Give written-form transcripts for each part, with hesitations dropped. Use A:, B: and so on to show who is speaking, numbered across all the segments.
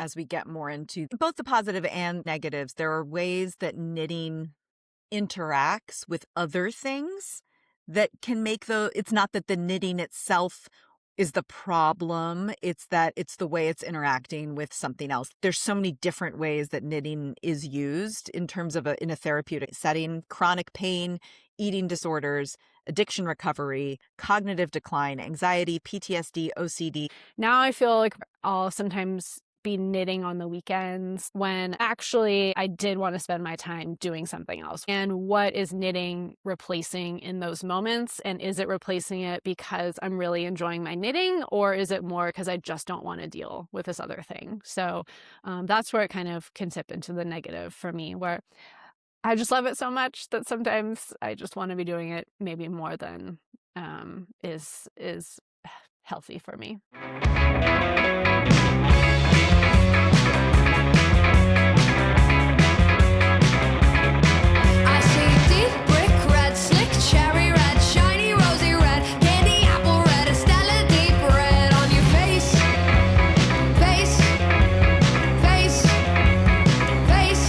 A: as we get more into both the positive and negatives, there are ways that knitting interacts with other things that can make it's not that the knitting itself is the problem. It's that it's the way it's interacting with something else. There's so many different ways that knitting is used in terms of in a therapeutic setting: chronic pain, eating disorders, addiction recovery, cognitive decline, anxiety, PTSD, OCD.
B: Now I feel like I'll sometimes be knitting on the weekends when actually I did want to spend my time doing something else. And what is knitting replacing in those moments? And is it replacing it because I'm really enjoying my knitting, or is it more because I just don't want to deal with this other thing? So that's where it kind of can tip into the negative for me, where I just love it so much that sometimes I just want to be doing it maybe more than is healthy for me.
C: I see deep brick red, slick cherry red, shiny rosy red, candy apple red, Estella deep red on your face, face, face, face.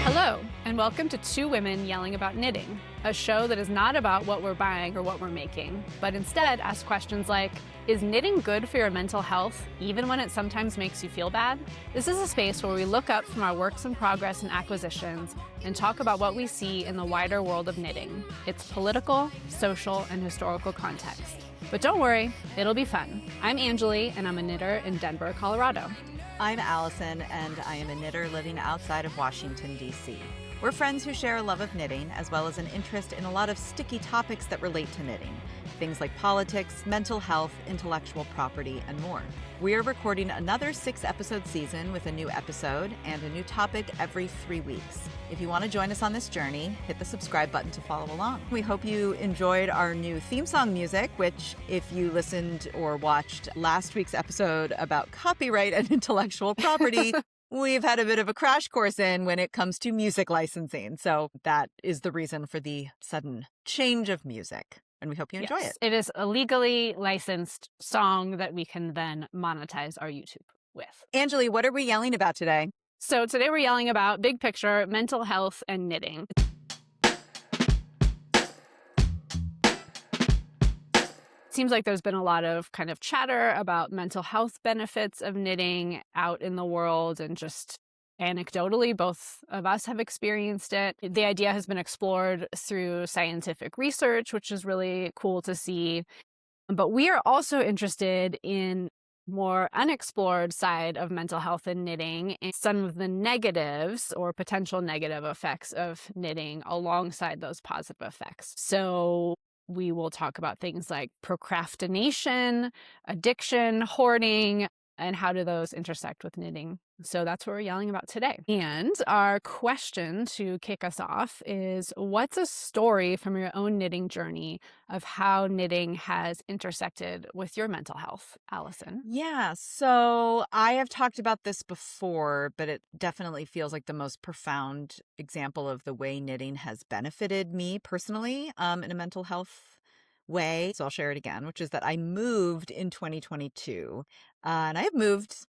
B: Hello, and welcome to Two Women Yelling About Knitting, a show that is not about what we're buying or what we're making, but instead asks questions like, is knitting good for your mental health, even when it sometimes makes you feel bad? This is a space where we look up from our works in progress and acquisitions and talk about what we see in the wider world of knitting, its political, social, and historical context. But don't worry, it'll be fun. I'm Anjali, and I'm a knitter in Denver, Colorado.
A: I'm Alison, and I am a knitter living outside of Washington, D.C. We're friends who share a love of knitting, as well as an interest in a lot of sticky topics that relate to knitting. Things like politics, mental health, intellectual property, and more. We are recording another 6-episode season with a new episode and a new topic every 3 weeks. If you want to join us on this journey, hit the subscribe button to follow along. We hope you enjoyed our new theme song music, which, if you listened or watched last week's episode about copyright and intellectual property, we've had a bit of a crash course in when it comes to music licensing. So that is the reason for the sudden change of music. And we hope you enjoy it.
B: It is a legally licensed song that we can then monetize our YouTube with.
A: Anjali, what are we yelling about today?
B: So today we're yelling about big picture, mental health, and knitting. Seems like there's been a lot of kind of chatter about mental health benefits of knitting out in the world, and just anecdotally, both of us have experienced it. The idea has been explored through scientific research, which is really cool to see. But we are also interested in more unexplored side of mental health and knitting, and some of the negatives or potential negative effects of knitting alongside those positive effects. So we will talk about things like procrastination, addiction, hoarding, and how do those intersect with knitting. So that's what we're yelling about today. And our question to kick us off is, what's a story from your own knitting journey of how knitting has intersected with your mental health, Alison?
A: Yeah, so I have talked about this before, but it definitely feels like the most profound example of the way knitting has benefited me personally in a mental health way. So I'll share it again, which is that I moved in 2022, and I have moved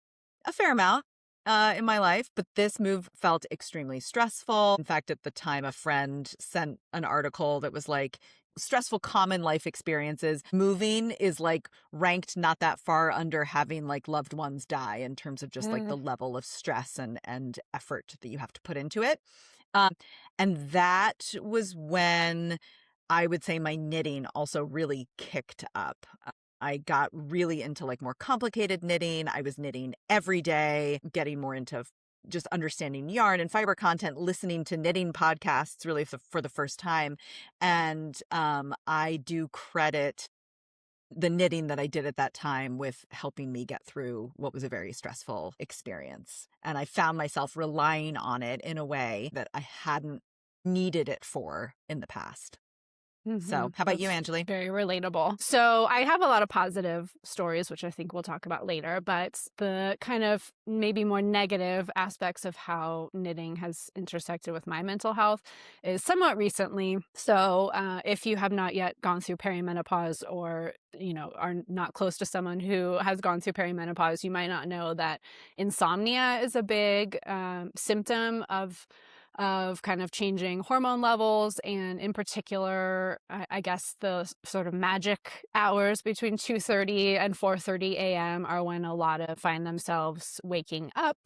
A: a fair amount in my life, but this move felt extremely stressful. In fact, at the time, a friend sent an article that was like, stressful common life experiences. Moving is like ranked not that far under having like loved ones die in terms of just like the level of stress and effort that you have to put into it. And that was when I would say my knitting also really kicked up. I got really into like more complicated knitting. I was knitting every day, getting more into just understanding yarn and fiber content, listening to knitting podcasts really for the first time. And I do credit the knitting that I did at that time with helping me get through what was a very stressful experience. And I found myself relying on it in a way that I hadn't needed it for in the past. So how about you,
B: That's
A: Anjali?
B: very relatable. So I have a lot of positive stories, which I think we'll talk about later, but the kind of maybe more negative aspects of how knitting has intersected with my mental health is somewhat recently. So if you have not yet gone through perimenopause or, are not close to someone who has gone through perimenopause, you might not know that insomnia is a big symptom of kind of changing hormone levels. And in particular, I guess the sort of magic hours between 2:30 and 4:30 a.m. are when a lot of find themselves waking up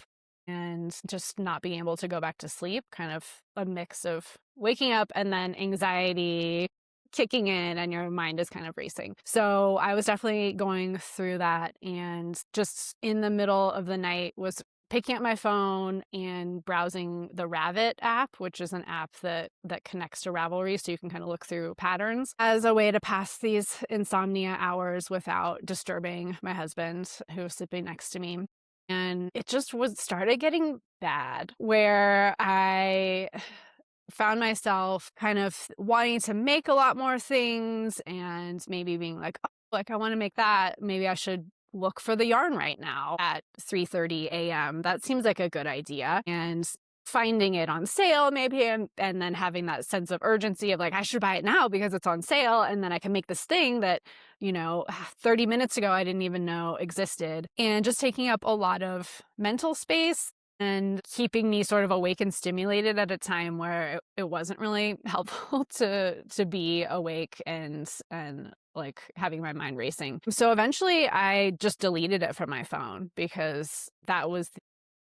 B: and just not being able to go back to sleep, kind of a mix of waking up and then anxiety kicking in and your mind is kind of racing. So I was definitely going through that, and just in the middle of the night was picking up my phone and browsing the Rabbit app, which is an app that connects to Ravelry, so you can kind of look through patterns as a way to pass these insomnia hours without disturbing my husband, who was sleeping next to me. And it just started getting bad, where I found myself kind of wanting to make a lot more things and maybe being like, oh, like I want to make that. Maybe I should look for the yarn right now at 3:30 a.m. That seems like a good idea. And finding it on sale maybe, and then having that sense of urgency of like, I should buy it now because it's on sale. And then I can make this thing that, 30 minutes ago, I didn't even know existed. And just taking up a lot of mental space and keeping me sort of awake and stimulated at a time where it wasn't really helpful to be awake and like having my mind racing. So eventually I just deleted it from my phone because that was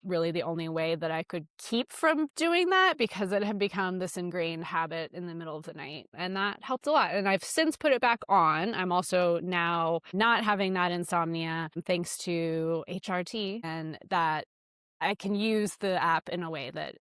B: really the only way that I could keep from doing that, because it had become this ingrained habit in the middle of the night. And that helped a lot. And I've since put it back on. I'm also now not having that insomnia thanks to HRT, and that I can use the app in a way that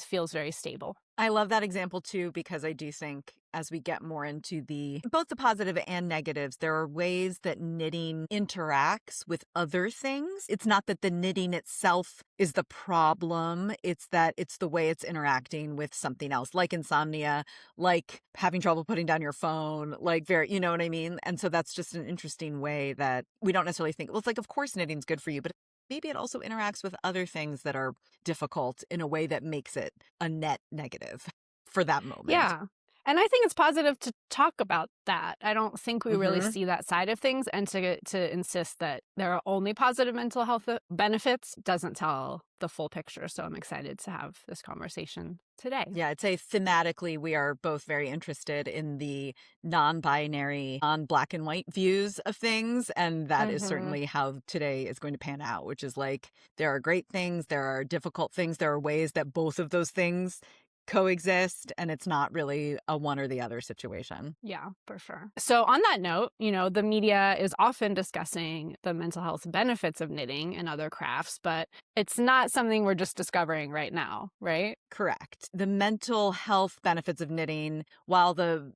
B: feels very stable.
A: I love that example too, because I do think as we get more into both the positive and negatives, there are ways that knitting interacts with other things. It's not that the knitting itself is the problem. It's that it's the way it's interacting with something else, like insomnia, like having trouble putting down your phone, like you know what I mean? And so that's just an interesting way that we don't necessarily think, well, it's like, of course knitting's good for you, but maybe it also interacts with other things that are difficult in a way that makes it a net negative for that moment.
B: Yeah. And I think it's positive to talk about that. I don't think we really
A: Mhm.
B: see that side of things, and to insist that there are only positive mental health benefits doesn't tell the full picture. So I'm excited to have this conversation today.
A: Yeah, I'd say thematically, we are both very interested in the non-binary, non-black and white views of things. And that is certainly how today is going to pan out, which is like, there are great things, there are difficult things, there are ways that both of those things coexist, and it's not really a one or the other situation.
B: Yeah, for sure. So on that note, the media is often discussing the mental health benefits of knitting and other crafts, but it's not something we're just discovering right now, right?
A: Correct. The mental health benefits of knitting, while the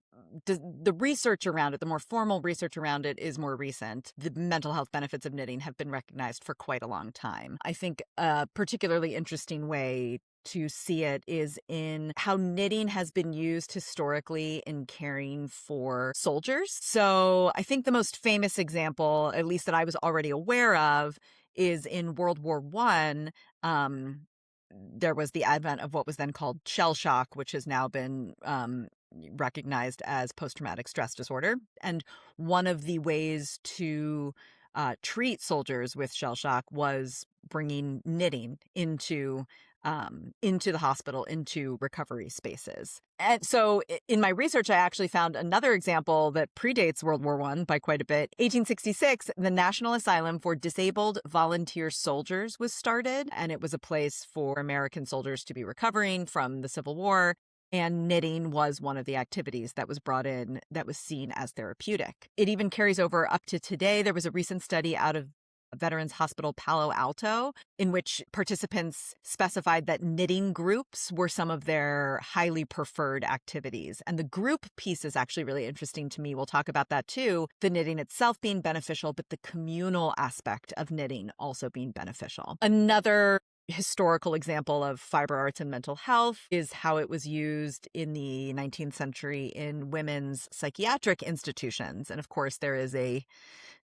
A: research around it, the more formal research around it is more recent, the mental health benefits of knitting have been recognized for quite a long time. I think a particularly interesting way to see it is in how knitting has been used historically in caring for soldiers. So I think the most famous example, at least that I was already aware of, is in World War I. There was the advent of what was then called shell shock, which has now been recognized as post-traumatic stress disorder. And one of the ways to treat soldiers with shell shock was bringing knitting into the hospital, into recovery spaces. And so in my research, I actually found another example that predates World War I by quite a bit. 1866, the National Asylum for Disabled Volunteer Soldiers was started, and it was a place for American soldiers to be recovering from the Civil War. And knitting was one of the activities that was brought in that was seen as therapeutic. It even carries over up to today. There was a recent study out of Veterans Hospital Palo Alto in which participants specified that knitting groups were some of their highly preferred activities. And the group piece is actually really interesting to me. We'll talk about that too. The knitting itself being beneficial, but the communal aspect of knitting also being beneficial. Another historical example of fiber arts and mental health is how it was used in the 19th century in women's psychiatric institutions. And of course, there is a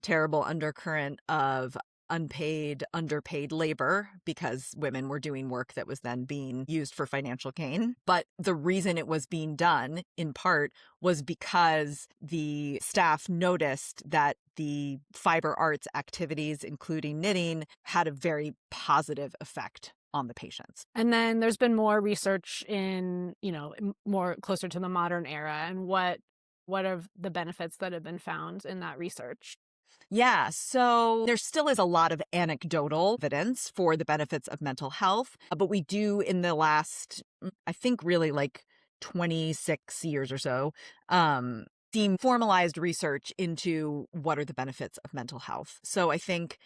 A: terrible undercurrent of unpaid, underpaid labor because women were doing work that was then being used for financial gain. But the reason it was being done, in part, was because the staff noticed that the fiber arts activities, including knitting, had a very positive effect on the patients.
B: And then there's been more research in, more closer to the modern era. And what are the benefits that have been found in that research?
A: Yeah, so there still is a lot of anecdotal evidence for the benefits of mental health, but we do in the last, I think really like 26 years or so, seen formalized research into what are the benefits of mental health. So I think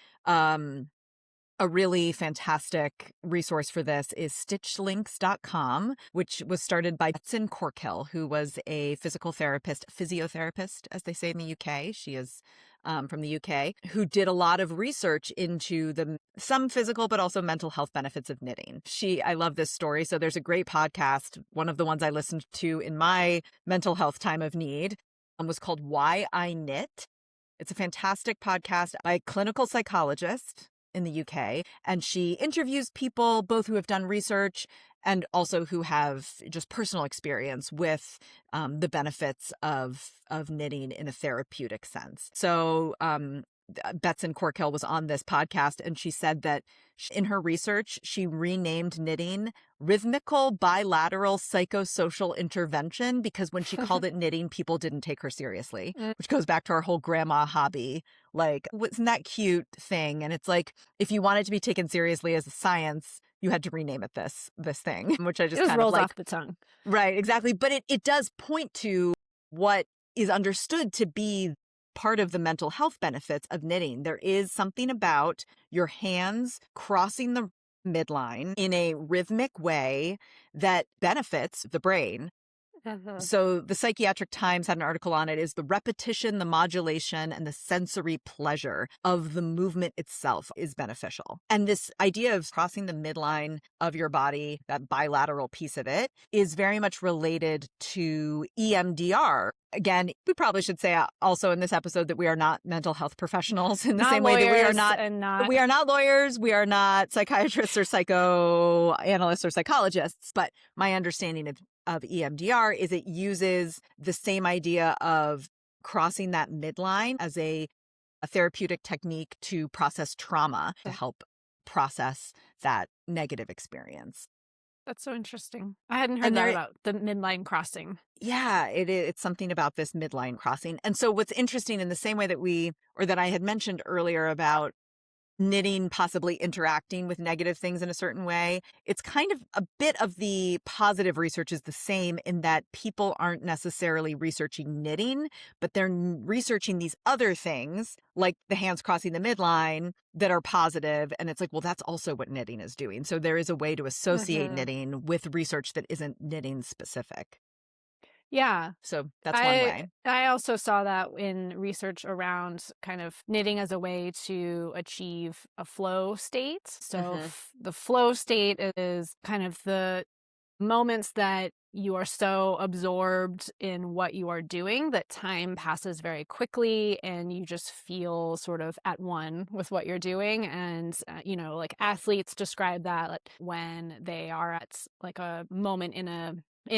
A: a really fantastic resource for this is stitchlinks.com, which was started by Betsy Corkill, who was a physiotherapist, as they say in the UK. She is from the UK, who did a lot of research into some physical but also mental health benefits of knitting. I love this story. So there's a great podcast. One of the ones I listened to in my mental health time of need was called Why I Knit. It's a fantastic podcast by a clinical psychologist in the UK, and she interviews people both who have done research and also who have just personal experience with the benefits of knitting in a therapeutic sense. So Betsy Corkill was on this podcast, and she said that in her research, she renamed knitting rhythmical bilateral psychosocial intervention because when she called it knitting, people didn't take her seriously, which goes back to our whole grandma hobby. Like, wasn't that cute thing? And it's like, if you wanted to be taken seriously as a science, you had to rename it this thing, which I just kind
B: rolls
A: of like,
B: off the tongue.
A: Right, exactly. But it does point to what is understood to be part of the mental health benefits of knitting. There is something about your hands crossing the midline in a rhythmic way that benefits the brain. So the Psychiatric Times had an article on it, is the repetition, the modulation, and the sensory pleasure of the movement itself is beneficial. And this idea of crossing the midline of your body, that bilateral piece of it, is very much related to EMDR. Again, we probably should say also in this episode that we are not mental health professionals in the same way that we are not lawyers, we are not psychiatrists or psychoanalysts or psychologists. But my understanding of EMDR is it uses the same idea of crossing that midline as a therapeutic technique to process trauma, to help process that negative experience.
B: That's so interesting. I hadn't heard that about the midline crossing.
A: Yeah, it's something about this midline crossing. And so what's interesting, in the same way that I had mentioned earlier about knitting possibly interacting with negative things in a certain way, it's kind of a bit of the positive research is the same in that people aren't necessarily researching knitting, but they're researching these other things like the hands crossing the midline that are positive. And it's like, well, that's also what knitting is doing. So there is a way to associate knitting with research that isn't knitting specific.
B: Yeah.
A: So that's one way.
B: I also saw that in research around kind of knitting as a way to achieve a flow state. So the flow state is kind of the moments that you are so absorbed in what you are doing that time passes very quickly and you just feel sort of at one with what you're doing. And, like athletes describe that like when they are at like a moment in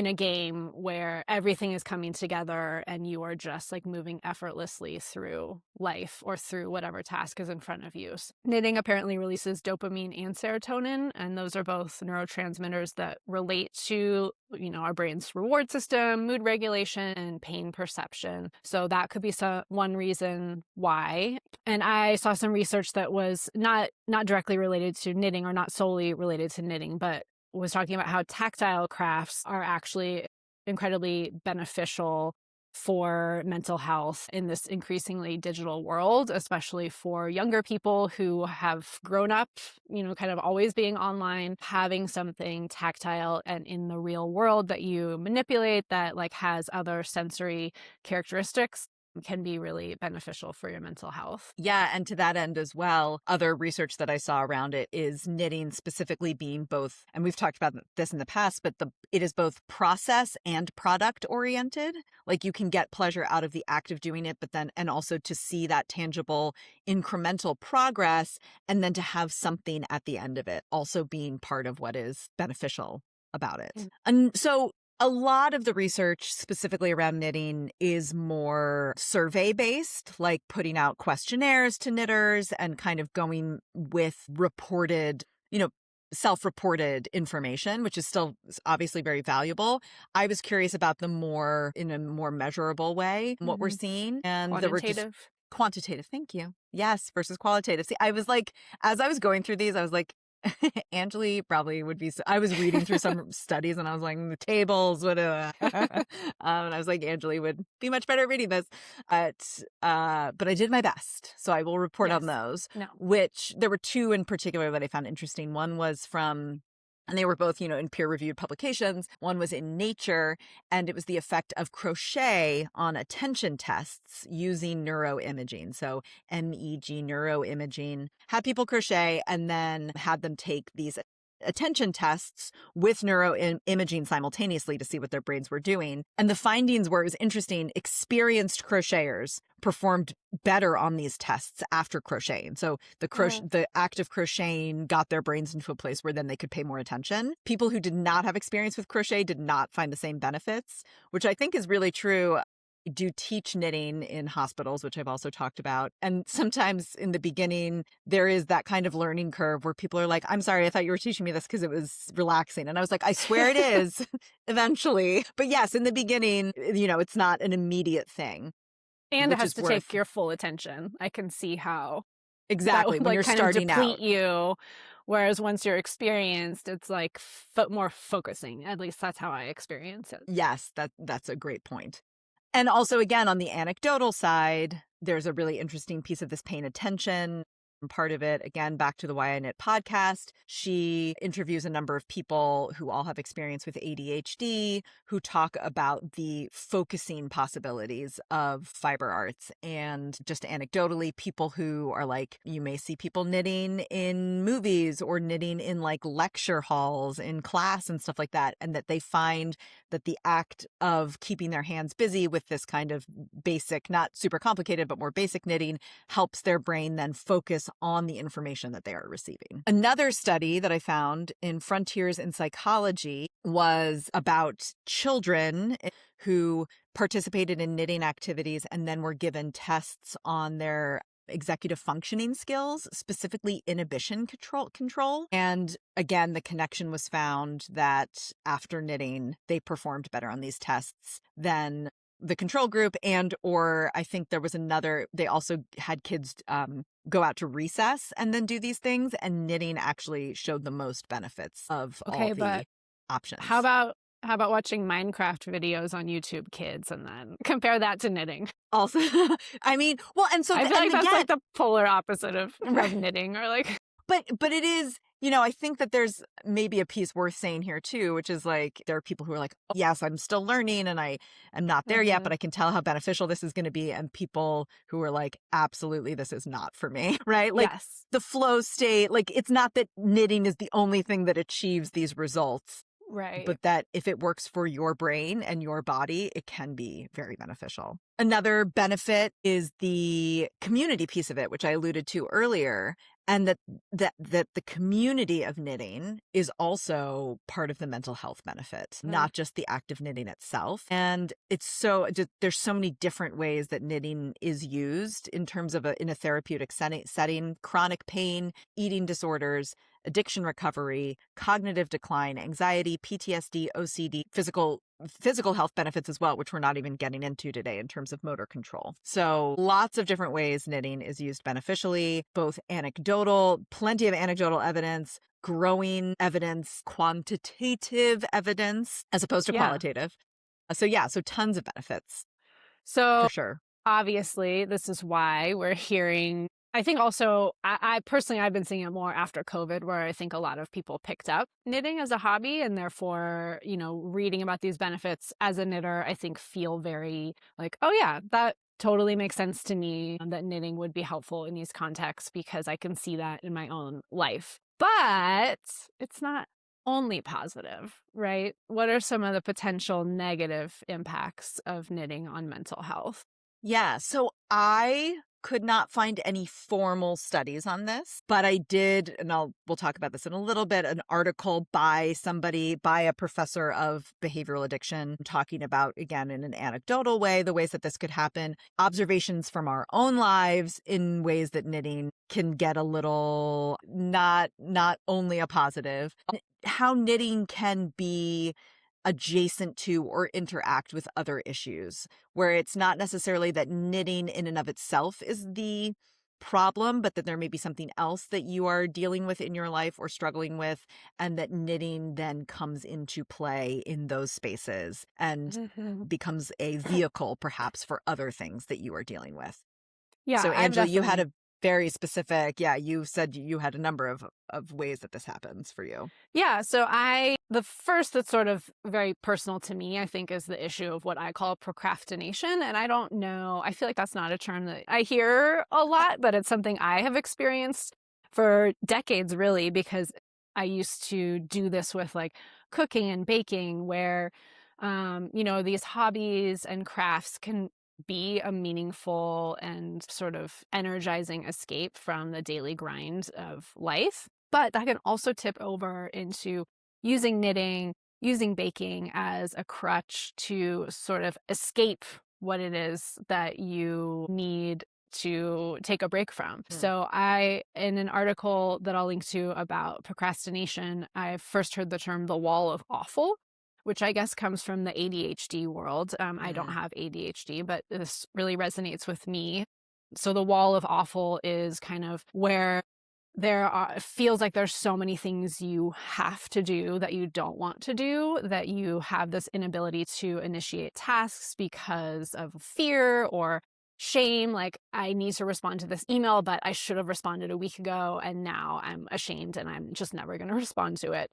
B: a game where everything is coming together and you are just like moving effortlessly through life or through whatever task is in front of you. So knitting apparently releases dopamine and serotonin, and those are both neurotransmitters that relate to, our brain's reward system, mood regulation, and pain perception. So that could be one reason why. And I saw some research that was not directly related to knitting or not solely related to knitting, but was talking about how tactile crafts are actually incredibly beneficial for mental health in this increasingly digital world, especially for younger people who have grown up, kind of always being online, having something tactile and in the real world that you manipulate that like has other sensory characteristics can be really beneficial for your mental health.
A: Yeah, and to that end as well, other research that I saw around it is knitting specifically being both, and we've talked about this in the past, but it is both process and product oriented. Like you can get pleasure out of the act of doing it, but then, and also to see that tangible incremental progress, and then to have something at the end of it also being part of what is beneficial about it.
B: Mm.
A: And so a lot of the research specifically around knitting is more survey based, like putting out questionnaires to knitters and kind of going with reported, self-reported information, which is still obviously very valuable. I was curious about the more in a more measurable way, what we're seeing. And there were just quantitative. Thank you. Yes. Versus qualitative. See, I was like, as I was going through these, I was like, Anjali probably would be. I was reading through some studies and I was like, the tables would. And I was like, Anjali would be much better at reading this. But I did my best. So I will report on those.
B: No.
A: Which there were two in particular that I found interesting. One was from. And they were both, in peer-reviewed publications. One was in Nature, and it was the effect of crochet on attention tests using neuroimaging. So MEG neuroimaging had people crochet and then had them take these attention tests with neuroimaging simultaneously to see what their brains were doing. And the findings were, it was interesting, experienced crocheters performed better on these tests after crocheting. So the act of crocheting got their brains into a place where then they could pay more attention. People who did not have experience with crochet did not find the same benefits, which I think is really true. I do teach knitting in hospitals, which I've also talked about. And sometimes in the beginning, there is that kind of learning curve where people are like, I'm sorry, I thought you were teaching me this because it was relaxing. And I was like, I swear it is eventually. But yes, in the beginning, it's not an immediate thing.
B: And it has to take your full attention. I can see how
A: exactly
B: that would,
A: when you're
B: kind
A: starting
B: of deplete
A: out.
B: You, whereas once you're experienced, it's like more focusing. At least that's how I experience it.
A: Yes, that's a great point. And also, again, on the anecdotal side, there's a really interesting piece of this paying attention part of it. Again, back to the Why I Knit podcast. She interviews a number of people who all have experience with ADHD, who talk about the focusing possibilities of fiber arts. And just anecdotally, people who are like, you may see people knitting in movies or knitting in like lecture halls in class and stuff like that. And that they find that the act of keeping their hands busy with this kind of basic, not super complicated, but more basic knitting helps their brain then focus on the information that they are receiving. Another study that I found in Frontiers in Psychology was about children who participated in knitting activities and then were given tests on their executive functioning skills, specifically inhibition control. And again, the connection was found that after knitting, they performed better on these tests than the control group. Or I think there was another, they also had kids go out to recess and then do these things, and knitting actually showed the most benefits of all the options.
B: How about watching Minecraft videos on YouTube Kids and then compare that to knitting?
A: Also, I mean, well, and so
B: I feel like that's like the polar opposite of knitting, or like.
A: But it is, I think that there's maybe a piece worth saying here too, which is like, there are people who are like, oh, yes, I'm still learning and I am not there yet, but I can tell how beneficial this is going to be. And people who are like, absolutely, this is not for me, right? Like the flow state, like it's not that knitting is the only thing that achieves these results.
B: Right.
A: But that if it works for your brain and your body, it can be very beneficial. Another benefit is the community piece of it, which I alluded to earlier, and that the community of knitting is also part of the mental health benefit, not just the act of knitting itself. And there's so many different ways that knitting is used in terms of in a therapeutic setting, chronic pain, eating disorders, addiction recovery, cognitive decline, anxiety, PTSD, OCD, physical health benefits as well, which we're not even getting into today in terms of motor control. So lots of different ways knitting is used beneficially, both anecdotal, plenty of anecdotal evidence, growing evidence, quantitative evidence, as opposed to qualitative. So tons of benefits.
B: So
A: for sure.
B: Obviously, this is why we're hearing. I think also, I personally, I've been seeing it more after COVID, where I think a lot of people picked up knitting as a hobby, and therefore, reading about these benefits as a knitter, I think feel very like, oh yeah, totally makes sense to me that knitting would be helpful in these contexts because I can see that in my own life. But it's not only positive, right? What are some of the potential negative impacts of knitting on mental health?
A: Yeah, so I could not find any formal studies on this, but I did, and we'll talk about this in a little bit, an article by a professor of behavioral addiction, talking about, again, in an anecdotal way, the ways that this could happen, observations from our own lives in ways that knitting can get a little not only a positive, how knitting can be adjacent to or interact with other issues, where it's not necessarily that knitting in and of itself is the problem, but that there may be something else that you are dealing with in your life or struggling with, and that knitting then comes into play in those spaces and becomes a vehicle perhaps for other things that you are dealing with.
B: Yeah.
A: So
B: I've
A: Angela, you had
B: definitely-
A: a very specific, you said you had a number of ways that this happens for you.
B: Yeah. So the first that's sort of very personal to me, I think, is the issue of what I call procrastination. And I don't know, I feel like that's not a term that I hear a lot, but it's something I have experienced for decades, really, because I used to do this with like cooking and baking, where, these hobbies and crafts can be a meaningful and sort of energizing escape from the daily grind of life. But that can also tip over into using knitting, using baking as a crutch to sort of escape what it is that you need to take a break from. So in an article that I'll link to about procrastination, I first heard the term the wall of awful, which I guess comes from the ADHD world. I don't have ADHD, but this really resonates with me. So the wall of awful is kind of where it feels like there's so many things you have to do that you don't want to do, that you have this inability to initiate tasks because of fear or shame. Like, I need to respond to this email, but I should have responded a week ago, and now I'm ashamed and I'm just never going to respond to it.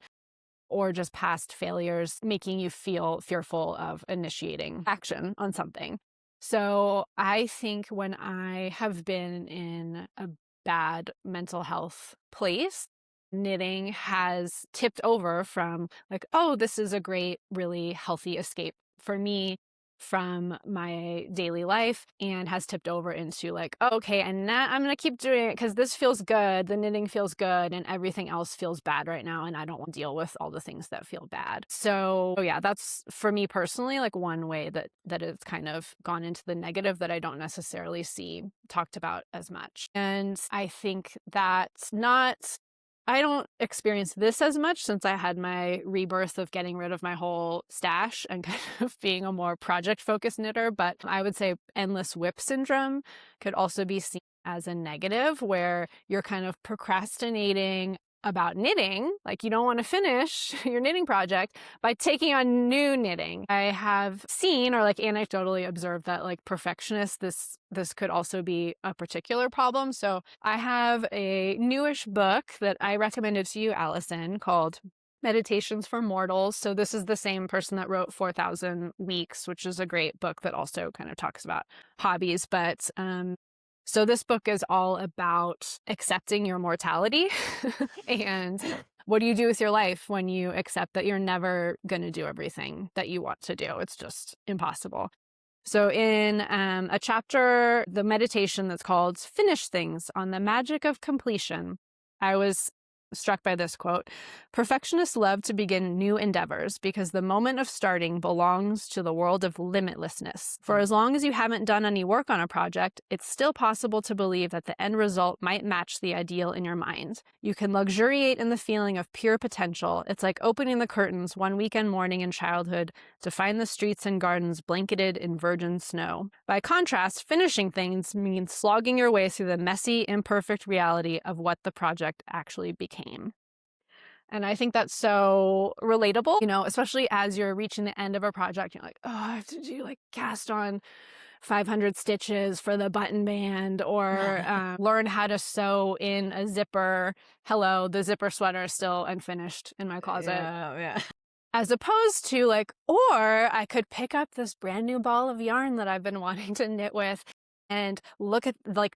B: Or just past failures making you feel fearful of initiating action on something. So I think when I have been in a bad mental health place, knitting has tipped over from like, oh, this is a great, really healthy escape for me from my daily life, and has tipped over into like, oh, okay, and now I'm going to keep doing it because this feels good, the knitting feels good, and everything else feels bad right now, and I don't want to deal with all the things that feel bad. So yeah, that's for me personally like one way that it's kind of gone into the negative that I don't necessarily see talked about as much. And I think that's not I don't experience this as much since I had my rebirth of getting rid of my whole stash and kind of being a more project-focused knitter. But I would say endless whip syndrome could also be seen as a negative, where you're kind of procrastinating about knitting, like you don't want to finish your knitting project by taking on new knitting. I have seen or like anecdotally observed that like perfectionists, this could also be a particular problem. So I have a newish book that I recommended to you, Alison, called Meditations for Mortals. So this is the same person that wrote 4,000 Weeks, which is a great book that also kind of talks about hobbies. But so this book is all about accepting your mortality and what do you do with your life when you accept that you're never going to do everything that you want to do? It's just impossible. So in a chapter, the meditation that's called Finish Things on the Magic of Completion, I was struck by this quote: "Perfectionists love to begin new endeavors because the moment of starting belongs to the world of limitlessness. For as long as you haven't done any work on a project, it's still possible to believe that the end result might match the ideal in your mind. You can luxuriate in the feeling of pure potential. It's like opening the curtains one weekend morning in childhood to find the streets and gardens blanketed in virgin snow. By contrast, finishing things means slogging your way through the messy, imperfect reality of what the project actually became." And I think that's so relatable, especially as you're reaching the end of a project. You're like, oh, I have to do like cast on 500 stitches for the button band, or learn how to sew in a zipper. Hello, the zipper sweater is still unfinished in my closet.
A: Yeah.
B: As opposed to like, or I could pick up this brand new ball of yarn that I've been wanting to knit with and look at like,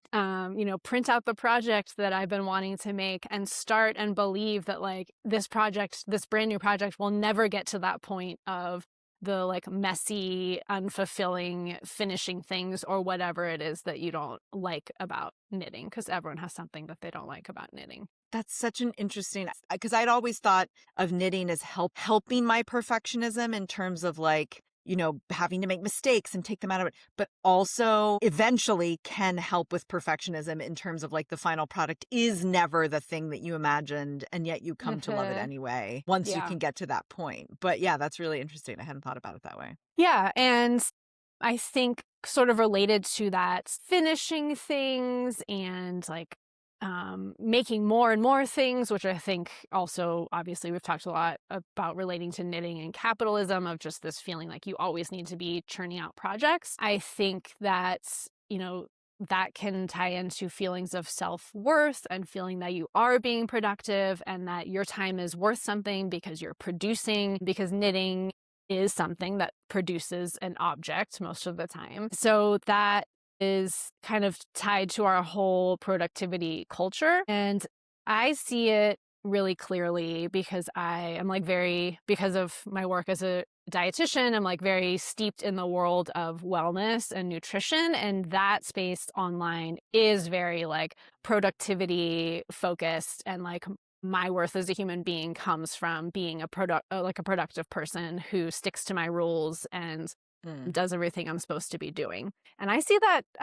B: print out the project that I've been wanting to make and start and believe that like this brand new project will never get to that point of the like messy, unfulfilling finishing things or whatever it is that you don't like about knitting, because everyone has something that they don't like about knitting.
A: That's such an interesting, because I'd always thought of knitting as helping my perfectionism in terms of like, having to make mistakes and take them out of it, but also eventually can help with perfectionism in terms of like the final product is never the thing that you imagined, and yet you come to love it anyway once you can get to that point. But yeah, that's really interesting. I hadn't thought about it that way.
B: Yeah, and I think sort of related to that, finishing things and like making more and more things, which I think also, obviously, we've talked a lot about relating to knitting and capitalism, of just this feeling like you always need to be churning out projects. I think that, that can tie into feelings of self-worth and feeling that you are being productive and that your time is worth something because you're producing, because knitting is something that produces an object most of the time. So that is kind of tied to our whole productivity culture. And I see it really clearly because I am like because of my work as a dietitian, I'm like very steeped in the world of wellness and nutrition. And that space online is very like productivity focused, and like my worth as a human being comes from being a productive person who sticks to my rules and does everything I'm supposed to be doing. And I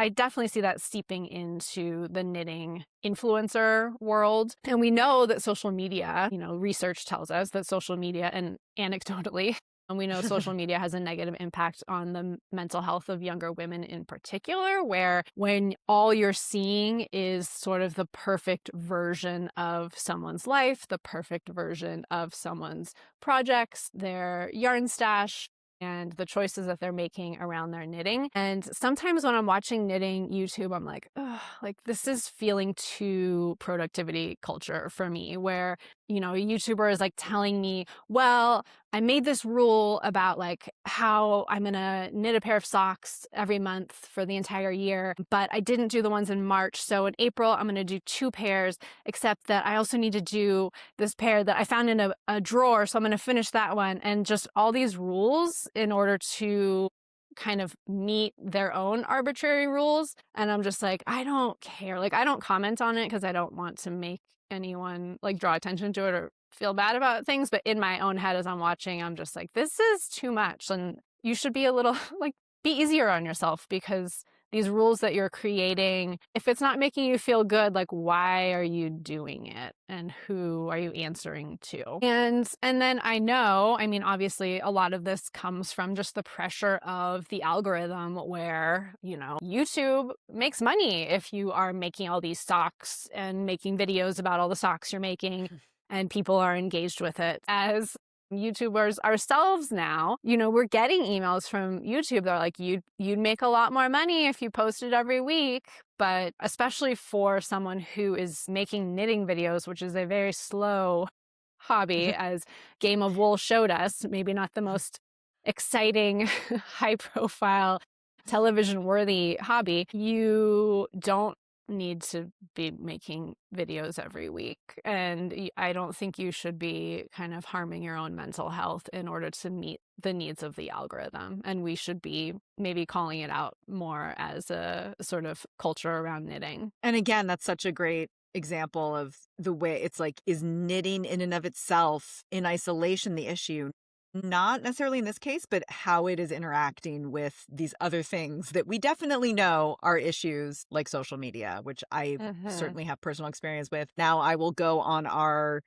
B: definitely see that seeping into the knitting influencer world. And we know that social media, research tells us that social media, and anecdotally, and we know social media has a negative impact on the mental health of younger women in particular, where when all you're seeing is sort of the perfect version of someone's life, the perfect version of someone's projects, their yarn stash, and the choices that they're making around their knitting. And sometimes when I'm watching knitting YouTube, I'm like, oh, like this is feeling too productivity culture for me, where, a YouTuber is like telling me, well, I made this rule about like how I'm going to knit a pair of socks every month for the entire year, but I didn't do the ones in March. So in April, I'm going to do 2 pairs, except that I also need to do this pair that I found in a drawer. So I'm going to finish that one. And just all these rules in order to kind of meet their own arbitrary rules. And I'm just like, I don't care. Like, I don't comment on it because I don't want to make anyone like draw attention to it or feel bad about things. But in my own head, as I'm watching, I'm just like, this is too much. And you should be a little like, be easier on yourself, because these rules that you're creating, if it's not making you feel good, like, why are you doing it? And who are you answering to? And then obviously a lot of this comes from just the pressure of the algorithm, where, YouTube makes money if you are making all these socks and making videos about all the socks you're making, and people are engaged with it. As YouTubers ourselves now, we're getting emails from YouTube. They're like, you'd make a lot more money if you posted every week. But especially for someone who is making knitting videos, which is a very slow hobby, as Game of Wool showed us, maybe not the most exciting, high profile, television worthy hobby, you don't need to be making videos every week. And I don't think you should be kind of harming your own mental health in order to meet the needs of the algorithm. And we should be maybe calling it out more as a sort of culture around knitting.
A: And again, that's such a great example of the way it's like, is knitting in and of itself in isolation the issue? Not necessarily in this case, but how it is interacting with these other things that we definitely know are issues, like social media, which I certainly have personal experience with. Now I will go on our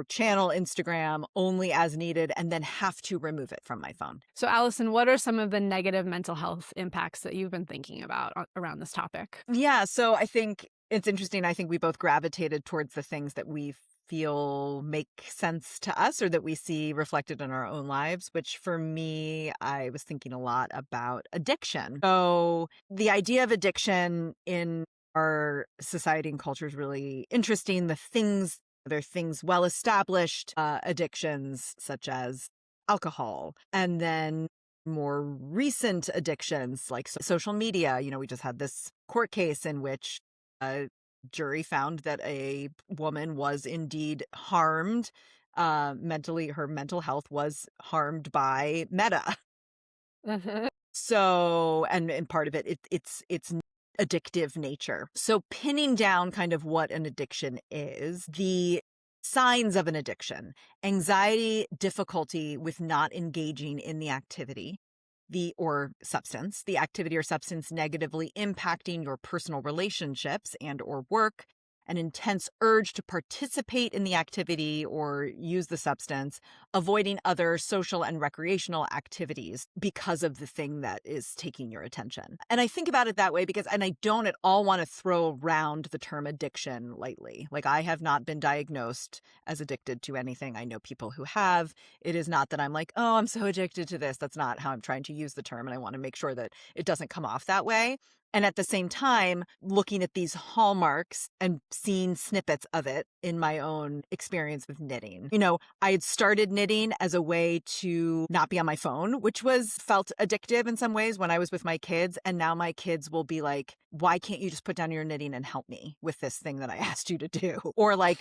A: channel Instagram only as needed, and then have to remove it from my phone.
B: So Alison, what are some of the negative mental health impacts that you've been thinking about around this topic?
A: Yeah, so I think it's interesting. I think we both gravitated towards the things that we feel make sense to us, or that we see reflected in our own lives, which for me, I was thinking a lot about addiction. So the idea of addiction in our society and culture is really interesting. There are things well-established addictions, such as alcohol, and then more recent addictions like social media. We just had this court case in which a jury found that a woman was indeed harmed mentally. Her mental health was harmed by Meta. So, and part of it's addictive nature. So pinning down kind of what an addiction is, the signs of an addiction: anxiety, difficulty with not engaging in the activity, or substance, the activity or substance negatively impacting your personal relationships and or work, an intense urge to participate in the activity or use the substance, avoiding other social and recreational activities because of the thing that is taking your attention. And I think about it that way because, and I don't at all want to throw around the term addiction lightly. Like, I have not been diagnosed as addicted to anything. I know people who have. It is not that I'm like, oh, I'm so addicted to this. That's not how I'm trying to use the term. And I want to make sure that it doesn't come off that way. And at the same time, looking at these hallmarks and seeing snippets of it in my own experience with knitting. I had started knitting as a way to not be on my phone, which felt addictive in some ways when I was with my kids. And now my kids will be like, why can't you just put down your knitting and help me with this thing that I asked you to do? Or like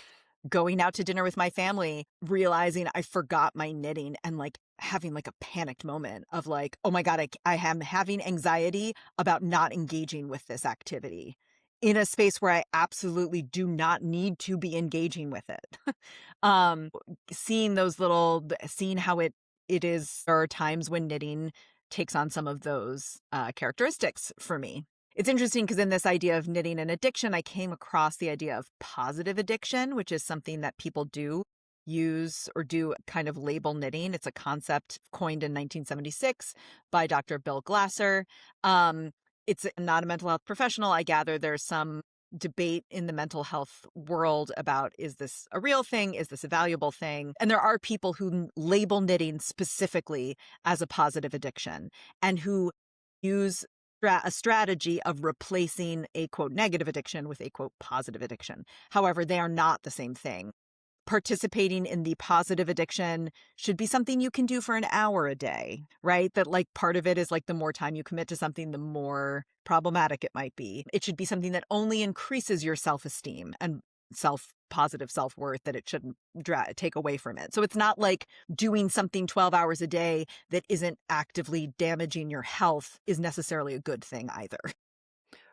A: going out to dinner with my family, realizing I forgot my knitting and like having like a panicked moment of like, oh my God, I am having anxiety about not engaging with this activity in a space where I absolutely do not need to be engaging with it. Seeing how it is, there are times when knitting takes on some of those characteristics for me. It's interesting because in this idea of knitting and addiction, I came across the idea of positive addiction, which is something that people do use or do kind of label knitting. It's a concept coined in 1976 by Dr. Bill Glasser. It's not a mental health professional. I gather there's some debate in the mental health world about, is this a real thing? Is this a valuable thing? And there are people who label knitting specifically as a positive addiction and who use a strategy of replacing a quote negative addiction with a quote positive addiction. However, they are not the same thing. Participating in the positive addiction should be something you can do for an hour a day, right? That like part of it is like the more time you commit to something, the more problematic it might be. It should be something that only increases your self-esteem and positive self-worth, that it shouldn't take away from it. So it's not like doing something 12 hours a day that isn't actively damaging your health is necessarily a good thing either.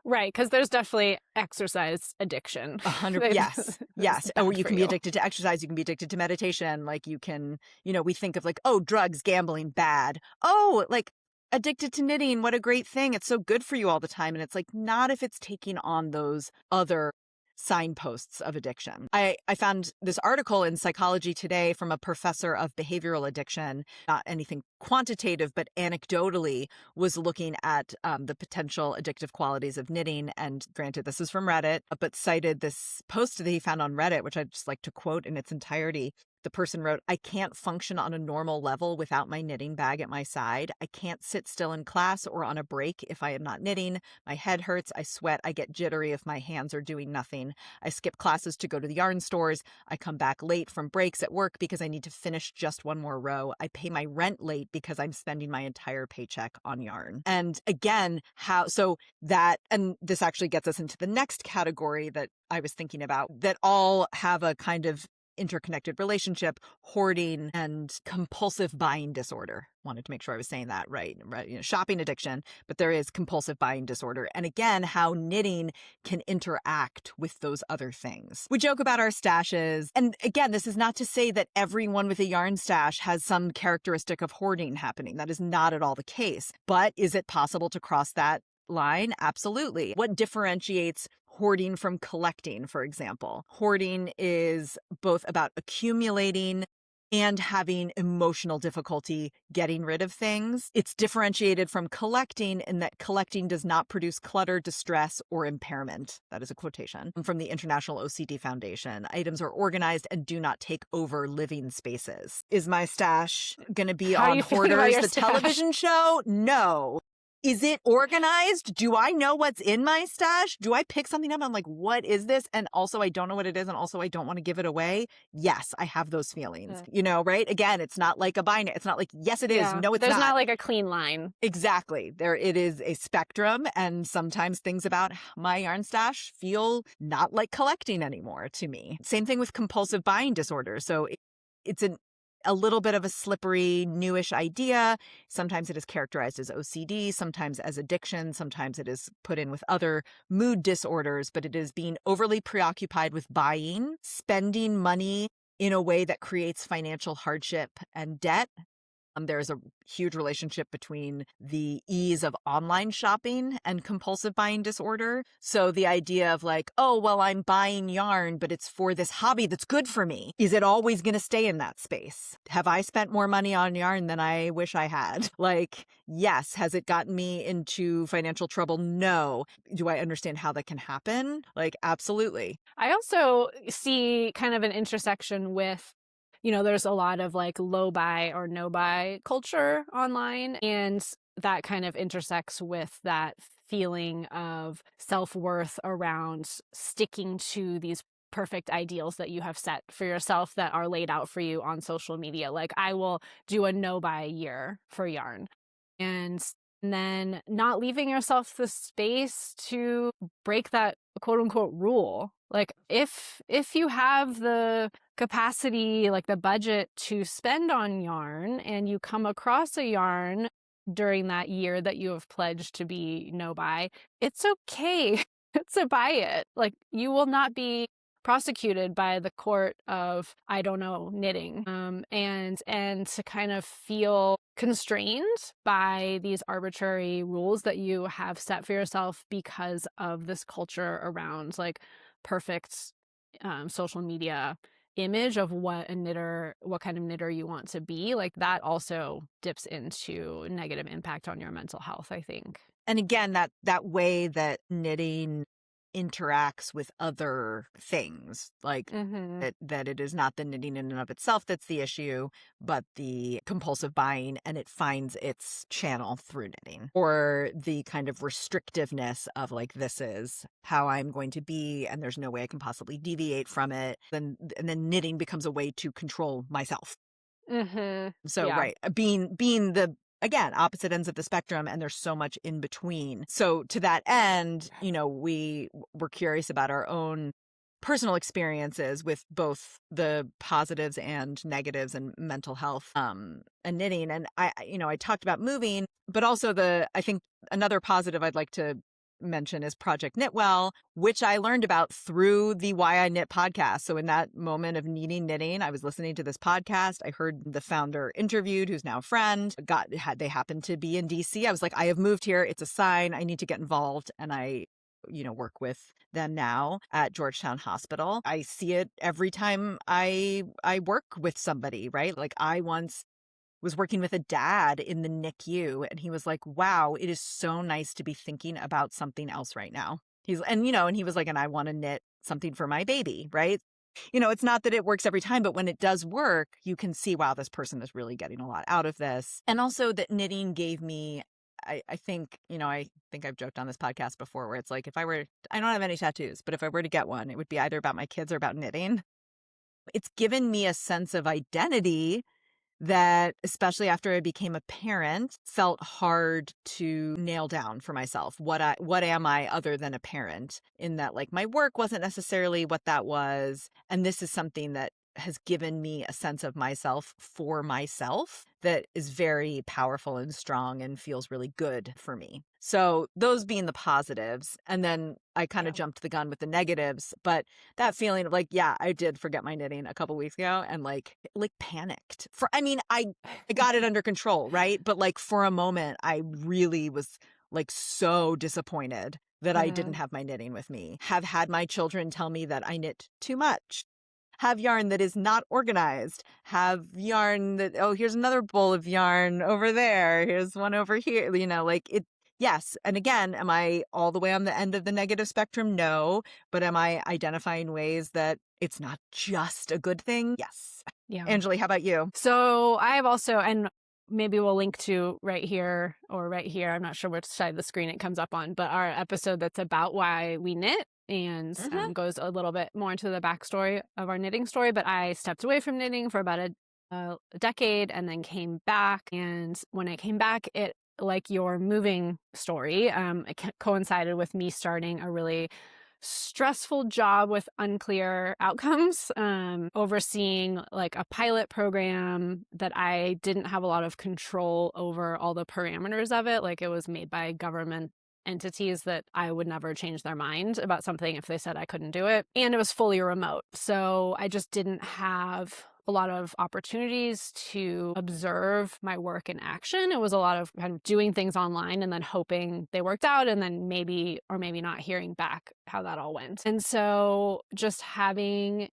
B: Right, because there's definitely exercise addiction.
A: 100%. Yes. Or you can be addicted to exercise. You can be addicted to meditation. Like you can, we think of like, oh, drugs, gambling, bad. Oh, like addicted to knitting. What a great thing. It's so good for you all the time. And it's like, not if it's taking on those other signposts of addiction. I found this article in Psychology Today from a professor of behavioral addiction, not anything quantitative, but anecdotally was looking at the potential addictive qualities of knitting. And granted, this is from Reddit, but cited this post that he found on Reddit, which I'd just like to quote in its entirety. The person wrote, "I can't function on a normal level without my knitting bag at my side. I can't sit still in class or on a break if I am not knitting. My head hurts. I sweat. I get jittery if my hands are doing nothing. I skip classes to go to the yarn stores. I come back late from breaks at work because I need to finish just one more row. I pay my rent late because I'm spending my entire paycheck on yarn." And again, and this actually gets us into the next category that I was thinking about, that all have a kind of interconnected relationship: hoarding and compulsive buying disorder. Wanted to make sure I was saying that right. Shopping addiction, but there is compulsive buying disorder. And again, how knitting can interact with those other things. We joke about our stashes. And again, this is not to say that everyone with a yarn stash has some characteristic of hoarding happening. That is not at all the case. But is it possible to cross that line? Absolutely. What differentiates hoarding from collecting, for example? Hoarding is both about accumulating and having emotional difficulty getting rid of things. It's differentiated from collecting in that collecting does not produce clutter, distress, or impairment. That is a quotation from the International OCD Foundation. Items are organized and do not take over living spaces. Is my stash going to be on Hoarders, the television show? No. is it organized? Do I know what's in my stash? Do I pick something up? I'm like, what is this? And also, I don't know what it is. And also, I don't want to give it away. Yes, I have those feelings, right? Again, it's not like a binary. It's not like, yes, it is.
B: Yeah.
A: No, it's
B: There's
A: not.
B: not like a clean line.
A: Exactly. It is a spectrum. And sometimes things about my yarn stash feel not like collecting anymore to me. Same thing with compulsive buying disorder. So it's a little bit of a slippery, newish idea. Sometimes it is characterized as OCD, sometimes as addiction, sometimes it is put in with other mood disorders, but it is being overly preoccupied with buying, spending money in a way that creates financial hardship and debt. There is a huge relationship between the ease of online shopping and compulsive buying disorder. So the idea of like, oh, well, I'm buying yarn, but it's for this hobby that's good for me. Is it always going to stay in that space? Have I spent more money on yarn than I wish I had? Like, yes. Has it gotten me into financial trouble? No. Do I understand how that can happen? Like, absolutely.
B: I also see kind of an intersection with, there's a lot of like low buy or no buy culture online. And that kind of intersects with that feeling of self-worth around sticking to these perfect ideals that you have set for yourself that are laid out for you on social media. Like, I will do a no buy year for yarn. And then not leaving yourself the space to break that quote unquote rule. Like, if you have the capacity, like the budget to spend on yarn, and you come across a yarn during that year that you have pledged to be no buy, it's okay to buy it. Like, you will not be prosecuted by the court of, I don't know, knitting, and to kind of feel constrained by these arbitrary rules that you have set for yourself because of this culture around like perfect social media image of what kind of knitter you want to be. Like, that also dips into negative impact on your mental health, I think.
A: And again, that way that knitting interacts with other things, like that it is not the knitting in and of itself that's the issue, but the compulsive buying, and it finds its channel through knitting, or the kind of restrictiveness of like, this is how I'm going to be and there's no way I can possibly deviate from it. And then knitting becomes a way to control myself. So
B: yeah.
A: Right, being the, again, opposite ends of the spectrum, and there's so much in between. So to that end, we were curious about our own personal experiences with both the positives and negatives and mental health and knitting. And I talked about moving, but also I think another positive I'd like to mention is Project Knitwell, which I learned about through the Why I Knit podcast. So in that moment of needing knitting, I was listening to this podcast. I heard the founder interviewed, who's now a friend. They happened to be in DC. I was like, I have moved here. It's a sign. I need to get involved. And I work with them now at Georgetown Hospital. I see it every time I work with somebody, right? Like, I once was working with a dad in the NICU, and he was like, wow, it is so nice to be thinking about something else right now. And he was like, and I want to knit something for my baby, right? It's not that it works every time, but when it does work, you can see, wow, this person is really getting a lot out of this. And also that knitting gave me, I think I've joked on this podcast before, where it's like, I don't have any tattoos, but if I were to get one, it would be either about my kids or about knitting. It's given me a sense of identity that, especially after I became a parent, felt hard to nail down for myself. What am I other than a parent? In that, like, my work wasn't necessarily what that was. And this is something that has given me a sense of myself for myself that is very powerful and strong and feels really good for me. So those being the positives. And then I kind of jumped the gun with the negatives, but that feeling of like, yeah, I did forget my knitting a couple weeks ago and like panicked. I got it under control, right? But like, for a moment, I really was like so disappointed that I didn't have my knitting with me. Have had my children tell me that I knit too much. Have yarn that is not organized. Have yarn that, oh, here's another bowl of yarn over there. Here's one over here. Yes. And again, am I all the way on the end of the negative spectrum? No. But am I identifying ways that it's not just a good thing? Yes.
B: Yeah.
A: Anjali, how about you?
B: So I have also, and maybe we'll link to right here or right here. I'm not sure which side of the screen it comes up on, but our episode that's about why we knit and goes a little bit more into the backstory of our knitting story. But I stepped away from knitting for about a decade and then came back. And when I came back, it, like your moving story, it coincided with me starting a really stressful job with unclear outcomes, overseeing like a pilot program that I didn't have a lot of control over all the parameters of it. Like it was made by government entities that I would never change their mind about something if they said I couldn't do it. And it was fully remote. So I just didn't have a lot of opportunities to observe my work in action. It was a lot of kind of doing things online and then hoping they worked out and then maybe or maybe not hearing back how that all went. And so just having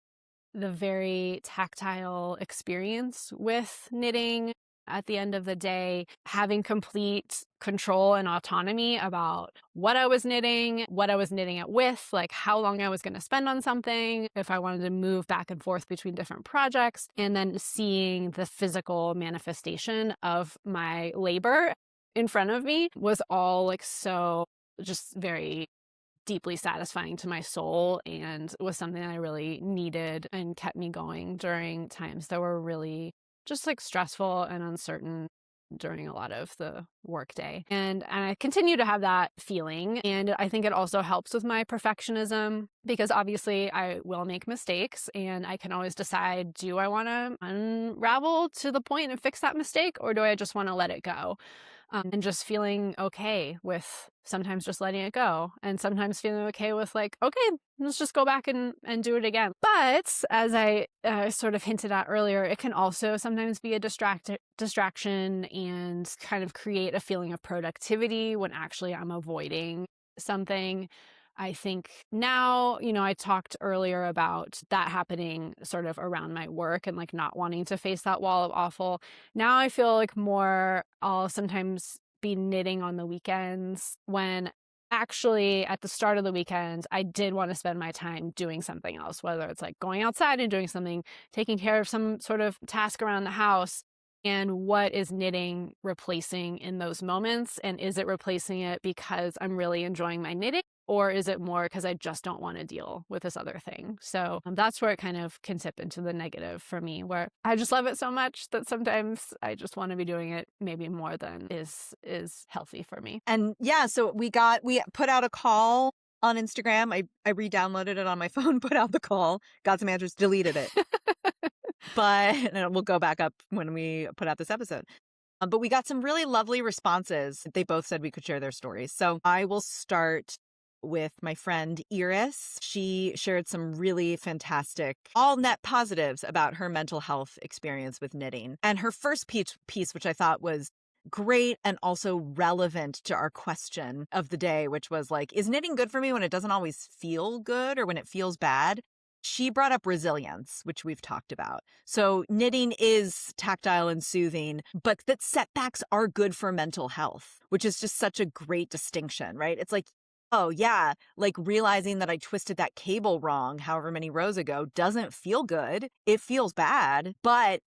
B: the very tactile experience with knitting at the end of the day, having complete control and autonomy about what I was knitting it with, like how long I was going to spend on something, if I wanted to move back and forth between different projects, and then seeing the physical manifestation of my labor in front of me was all like so just very deeply satisfying to my soul, and was something I really needed and kept me going during times that were really just like stressful and uncertain during a lot of the workday. And I continue to have that feeling. And I think it also helps with my perfectionism because obviously I will make mistakes and I can always decide, do I want to unravel to the point and fix that mistake, or do I just want to let it go? And just feeling okay with sometimes just letting it go, and sometimes feeling okay with like, okay, let's just go back and do it again. But as I sort of hinted at earlier, it can also sometimes be a distraction and kind of create a feeling of productivity when actually I'm avoiding something. I think now, I talked earlier about that happening sort of around my work and like not wanting to face that wall of awful. Now I feel like more I'll sometimes be knitting on the weekends when actually at the start of the weekend, I did want to spend my time doing something else, whether it's like going outside and doing something, taking care of some sort of task around the house. And what is knitting replacing in those moments? And is it replacing it because I'm really enjoying my knitting? Or is it more because I just don't want to deal with this other thing? So that's where it kind of can tip into the negative for me, where I just love it so much that sometimes I just want to be doing it maybe more than is healthy for me.
A: And yeah, so we put out a call on Instagram. I re-downloaded it on my phone, put out the call, got some answers, deleted it. But we'll go back up when we put out this episode. But we got some really lovely responses. They both said we could share their stories. So I will start with my friend Iris. She shared some really fantastic, all net positives about her mental health experience with knitting. And her first piece, which I thought was great and also relevant to our question of the day, which was like, is knitting good for me when it doesn't always feel good or when it feels bad? She brought up resilience, which we've talked about. So knitting is tactile and soothing, but that setbacks are good for mental health, which is just such a great distinction, right? It's like, oh yeah, like realizing that I twisted that cable wrong however many rows ago doesn't feel good. It feels bad, but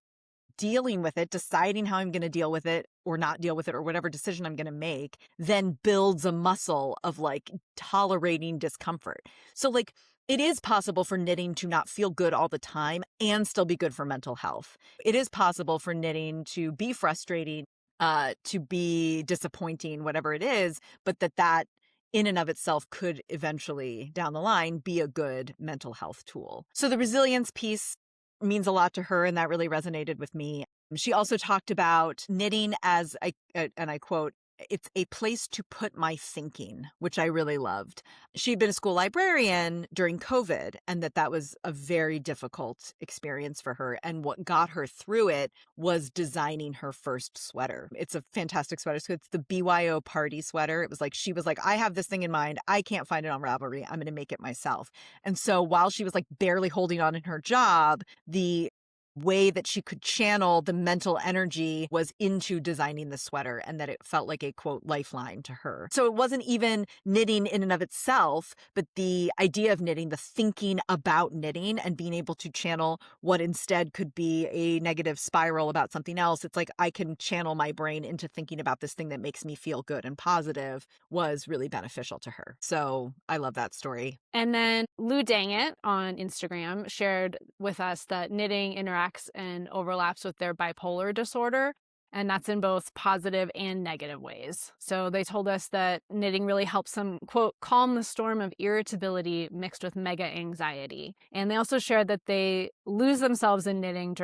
A: dealing with it, deciding how I'm going to deal with it or not deal with it or whatever decision I'm going to make, then builds a muscle of like tolerating discomfort. So like, it is possible for knitting to not feel good all the time and still be good for mental health. It is possible for knitting to be frustrating, to be disappointing, whatever it is, but that in and of itself could eventually down the line be a good mental health tool. So the resilience piece means a lot to her, and that really resonated with me. She also talked about knitting as, and I quote, "It's a place to put my thinking," which I really loved. She'd been a school librarian during COVID, and that was a very difficult experience for her. And what got her through it was designing her first sweater. It's a fantastic sweater. So it's the BYO party sweater. It was like, she was like, I have this thing in mind. I can't find it on Ravelry. I'm going to make it myself. And so while she was like barely holding on in her job, the way that she could channel the mental energy was into designing the sweater, and that it felt like a, quote, lifeline to her. So it wasn't even knitting in and of itself, but the idea of knitting, the thinking about knitting and being able to channel what instead could be a negative spiral about something else. It's like I can channel my brain into thinking about this thing that makes me feel good and positive was really beneficial to her. So I love that story.
B: And then Lou Dangit on Instagram shared with us that knitting interacts and overlaps with their bipolar disorder. And that's in both positive and negative ways. So they told us that knitting really helps them, quote, calm the storm of irritability mixed with mega anxiety. And they also shared that they lose themselves in knitting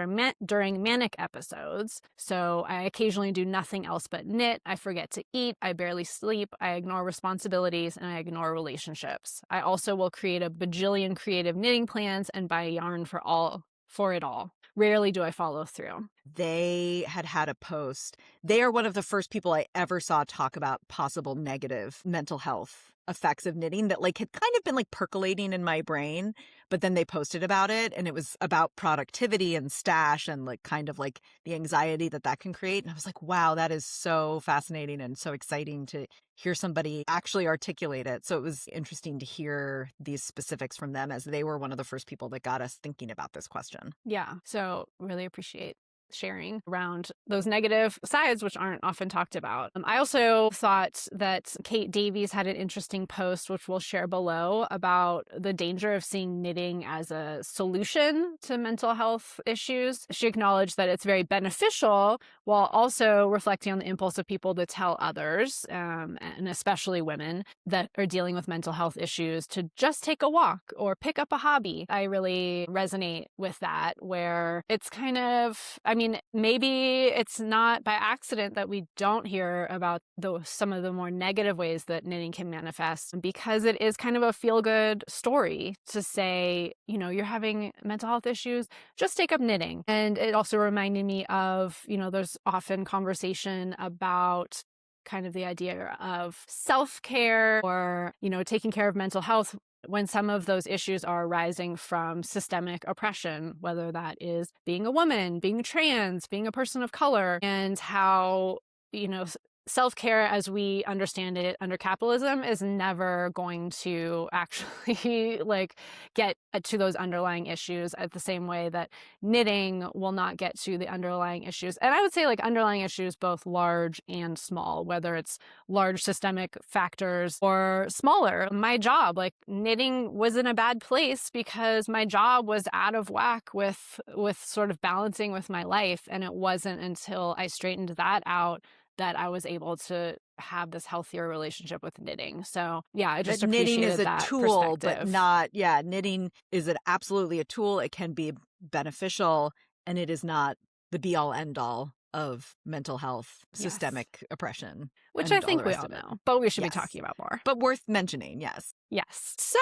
B: during manic episodes. So I occasionally do nothing else but knit. I forget to eat. I barely sleep. I ignore responsibilities and I ignore relationships. I also will create a bajillion creative knitting plans and buy yarn for it all. Rarely do I follow through.
A: They had a post. They are one of the first people I ever saw talk about possible negative mental health effects of knitting that like had kind of been like percolating in my brain, but then they posted about it, and it was about productivity and stash and like kind of like the anxiety that can create. And I was like, wow, that is so fascinating and so exciting to hear somebody actually articulate it. So it was interesting to hear these specifics from them, as they were one of the first people that got us thinking about this question.
B: Yeah, so really appreciate sharing around those negative sides, which aren't often talked about. I also thought that Kate Davies had an interesting post, which we'll share below, about the danger of seeing knitting as a solution to mental health issues. She acknowledged that it's very beneficial, while also reflecting on the impulse of people to tell others, and especially women that are dealing with mental health issues, to just take a walk or pick up a hobby. I really resonate with that, where it's kind of, I mean, maybe it's not by accident that we don't hear about some of the more negative ways that knitting can manifest, because it is kind of a feel-good story to say, you know, you're having mental health issues, just take up knitting. And it also reminded me of, you know, there's often conversation about kind of the idea of self-care or, you know, taking care of mental health when some of those issues are arising from systemic oppression, whether that is being a woman, being trans, being a person of color, and how, you know, self-care as we understand it under capitalism is never going to actually like get to those underlying issues at the same way that knitting will not get to the underlying issues. And I would say like underlying issues, both large and small, whether it's large systemic factors or smaller. My job, like knitting was in a bad place because my job was out of whack with sort of balancing with my life. And it wasn't until I straightened that out that I was able to have this healthier relationship with knitting. So yeah, I just
A: knitting is
B: appreciated
A: a
B: that
A: tool,
B: perspective.
A: but not, knitting is absolutely a tool. It can be beneficial, and it is not the be all end all of mental health, systemic oppression.
B: Which
A: and
B: I think
A: the
B: we
A: rest
B: all
A: of it.
B: know, but we should be
A: Yes.
B: talking about more.
A: But worth mentioning, yes.
B: Yes. So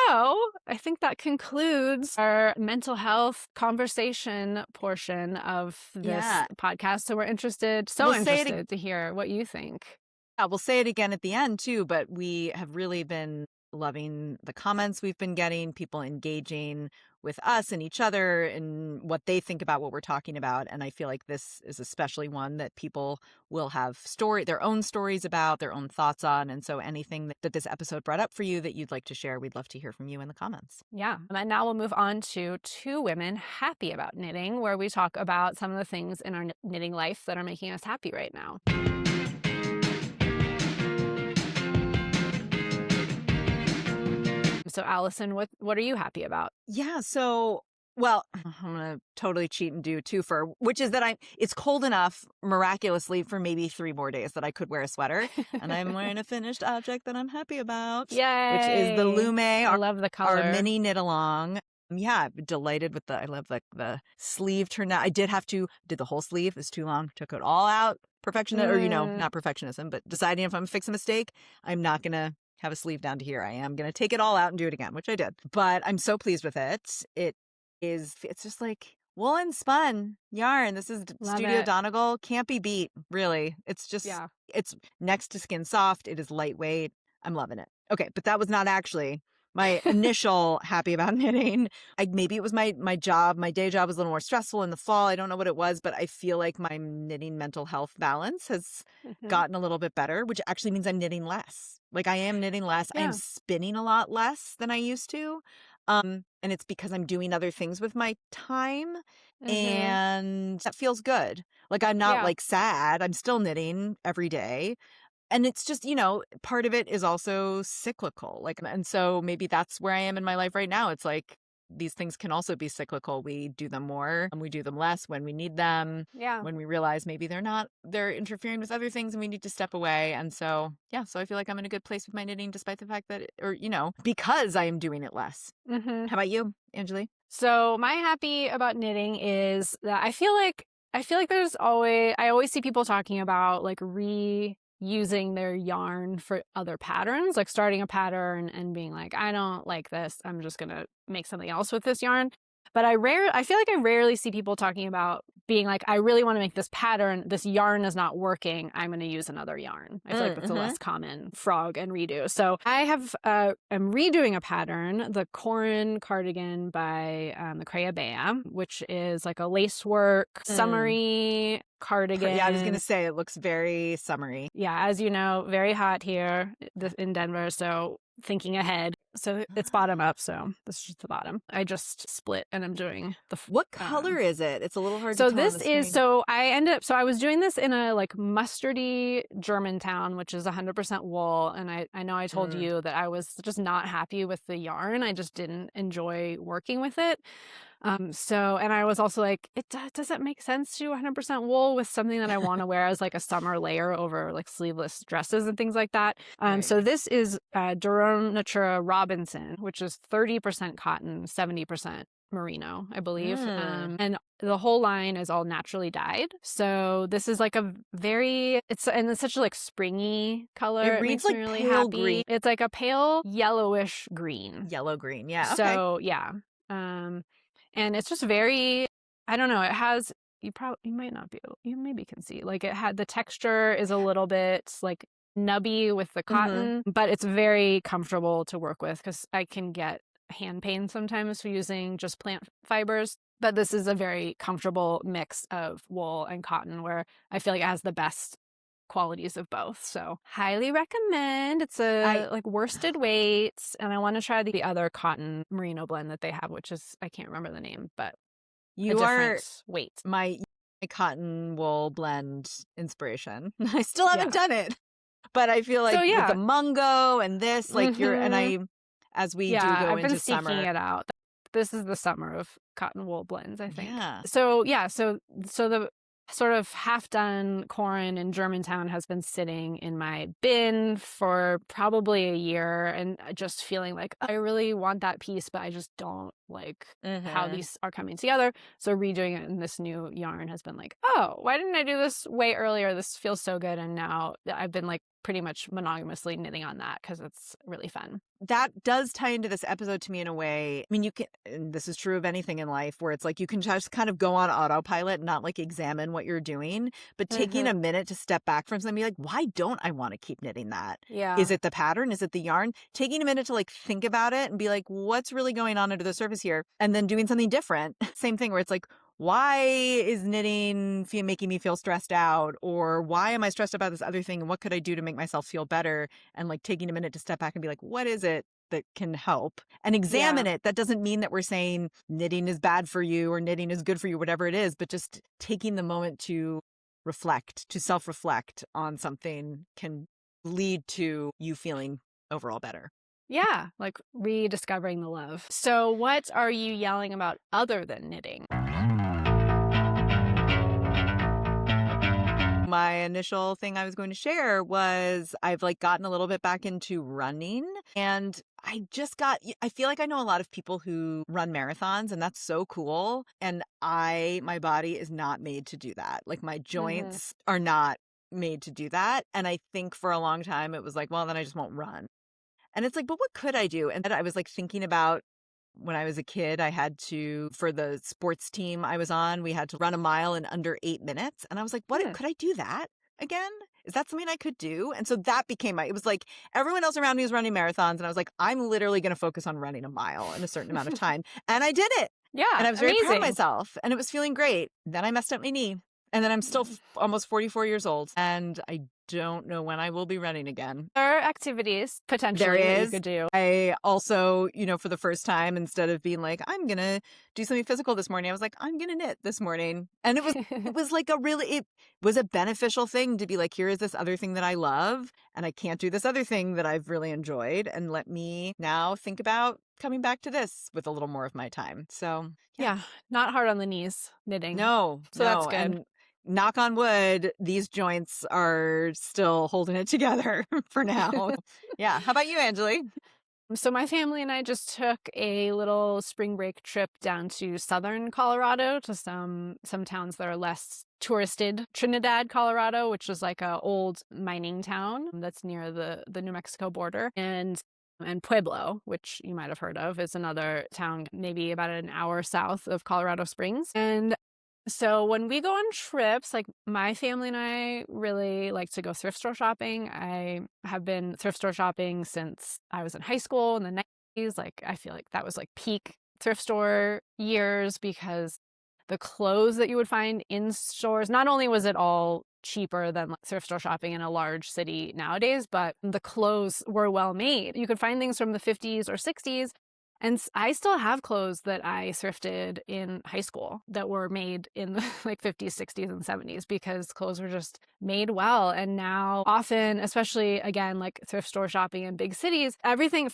B: I think that concludes our mental health conversation portion of this podcast. So we're interested to hear what you think.
A: Yeah, we'll say it again at the end too, but we have really been loving the comments we've been getting, people engaging with us and each other and what they think about what we're talking about. And I feel like this is especially one that people will have their own stories about, their own thoughts on. And so anything that this episode brought up for you that you'd like to share, we'd love to hear from you in the comments.
B: Yeah. And now we'll move on to Two Women Happy About Knitting, where we talk about some of the things in our knitting life that are making us happy right now. So Alison, what are you happy about?
A: Yeah, so, well, I'm going to totally cheat and do twofer, which is that it's cold enough miraculously for maybe 3 more days that I could wear a sweater, and I'm wearing a finished object that I'm happy about.
B: Yay!
A: Which is the Lume,
B: I love the color.
A: Our mini knit along. Yeah, I'm delighted with I love the sleeve turned out. I did the whole sleeve. It's too long. Took it all out. Perfectionist, or, not perfectionism, but deciding if I'm fix a mistake, I'm not going to have a sleeve down to here. I am going to take it all out and do it again, which I did. But I'm so pleased with it. It's just like woolen spun yarn. This is Studio Donegal. Can't be beat, really. It's just, It's next to skin soft. It is lightweight. I'm loving it. Okay, but that was not actually my initial happy about knitting. Maybe it was my job. My day job was a little more stressful in the fall. I don't know what it was, but I feel like my knitting mental health balance has
B: Mhm.
A: gotten a little bit better, which actually means I'm knitting less. Like I am knitting less. I am
B: Yeah.
A: spinning a lot less than I used to. And it's because I'm doing other things with my time
B: Mhm.
A: and that feels good. Like I'm not
B: Yeah.
A: like sad. I'm still knitting every day. And it's just, part of it is also cyclical. Like, and so maybe that's where I am in my life right now. It's like these things can also be cyclical. We do them more and we do them less when we need them,
B: Yeah.
A: when we realize maybe they're interfering with other things and we need to step away. And so, yeah, so I feel like I'm in a good place with my knitting despite the fact that, because I am doing it less.
B: Mhm.
A: How about you, Anjali?
B: So my happy about knitting is that I feel like I always see people talking about like reusing their yarn for other patterns, like starting a pattern and being like, I don't like this, I'm just gonna make something else with this yarn. But I feel like I rarely see people talking about being like, I really want to make this pattern. This yarn is not working. I'm going to use another yarn. I feel like that's a
A: Mm-hmm.
B: less common frog and redo. So I am redoing a pattern, the Corin cardigan by the Bea, which is like a lacework, summery cardigan.
A: Yeah, I was going to say it looks very summery.
B: Yeah, as you know, very hot here in Denver. So thinking ahead. So it's bottom up. So this is just the bottom. I just split and I'm doing the.
A: What color is it? It's a little hard to
B: So
A: tell on
B: this
A: the
B: is,
A: screen.
B: so I was doing this in a like mustardy Germantown, which is 100% wool. And I know I told you that I was just not happy with the yarn. I just didn't enjoy working with it. And I was also like, does it make sense to do 100% wool with something that I want to wear as like a summer layer over like sleeveless dresses and things like that?
A: Right.
B: So this is Durham Natura Robinson, which is 30% cotton, 70% merino, I believe. And the whole line is all naturally dyed. So this is like it's such a like springy color.
A: It reads
B: makes me
A: like
B: really
A: pale
B: happy.
A: green.
B: It's like a pale yellowish green.
A: Yellow green. Yeah. Okay.
B: So yeah. And it's just very, I don't know, it has, you might not be able, you maybe can see, like the texture is a little bit like nubby with the cotton, but it's very comfortable to work with because I can get hand pain sometimes for using just plant fibers. But this is a very comfortable mix of wool and cotton where I feel like it has the best qualities of both. So highly recommend. It's like worsted weights, and I want to try the other cotton merino blend that they have, which is, I can't remember the name, but
A: You
B: a
A: are
B: different weight.
A: my cotton wool blend inspiration. I still haven't done it, but I feel like with the mungo and this, like as we do go
B: I've
A: into
B: been
A: summer.
B: seeking it out. This is the summer of cotton wool blends, I think.
A: Yeah.
B: So the sort of half-done Corin in Germantown has been sitting in my bin for probably a year and just feeling like I really want that piece, but I just don't like how these are coming together. So redoing it in this new yarn has been like, oh, why didn't I do this way earlier? This feels so good. And now I've been like pretty much monogamously knitting on that because it's really fun.
A: That does tie into this episode to me in a way. I mean, you can, and this is true of anything in life where it's like you can just kind of go on autopilot and not like examine what you're doing, but taking a minute to step back from something and be like, why don't I want to keep knitting that?
B: Yeah.
A: Is it the pattern? Is it the yarn? Taking a minute to like think about it and be like, what's really going on under the surface here? And then doing something different. Same thing where it's like, why is knitting making me feel stressed out? Or why am I stressed about this other thing? And what could I do to make myself feel better? And like taking a minute to step back and be like, what is it that can help? And examine it. That doesn't mean that we're saying knitting is bad for you or knitting is good for you, whatever it is, but just taking the moment to reflect, to self-reflect on something can lead to you feeling overall better.
B: Yeah, like rediscovering the love. So what are you yelling about other than knitting?
A: My initial thing I was going to share was I've like gotten a little bit back into running, and I feel like I know a lot of people who run marathons, and that's so cool. And my body is not made to do that. Like my joints are not made to do that. And I think for a long time it was like, well, then I just won't run. And it's like, but what could I do? And then I was like thinking about when I was a kid, for the sports team I was on, we had to run a mile in under 8 minutes. And I was like, what could I do that again? is that something I could do? And so that became it was like everyone else around me was running marathons. And I was like, I'm literally going to focus on running a mile in a certain amount of time. And I did it.
B: Yeah.
A: And I was very proud of
B: amazing.
A: myself. And it was feeling great. Then I messed up my knee. And then I'm still almost 44 years old. And I don't know when I will be running again.
B: There are activities potentially
A: There
B: that you
A: is.
B: could do.
A: I also, for the first time, instead of being like, I'm going to do something physical this morning, I was like, I'm going to knit this morning. And it was like it was a beneficial thing to be like, here is this other thing that I love and I can't do this other thing that I've really enjoyed. And let me now think about coming back to this with a little more of my time. So
B: Yeah. Not hard on the knees knitting.
A: No.
B: That's good.
A: And knock on wood, these joints are still holding it together for now. Yeah. How about you, Anjali?
B: So my family and I just took a little spring break trip down to southern Colorado to some towns that are less touristed. Trinidad, Colorado, which is like a old mining town that's near the New Mexico border. And Pueblo, which you might have heard of, is another town maybe about an hour south of Colorado Springs. And so when we go on trips, like my family and I really like to go thrift store shopping. I have been thrift store shopping since I was in high school in the 90s. Like I feel like that was like peak thrift store years because the clothes that you would find in stores, not only was it all cheaper than like thrift store shopping in a large city nowadays, but the clothes were well made. You could find things from the 50s or 60s. And I still have clothes that I thrifted in high school that were made in the like 50s, 60s, and 70s because clothes were just made well. And now often, especially again, like thrift store shopping in big cities, everything's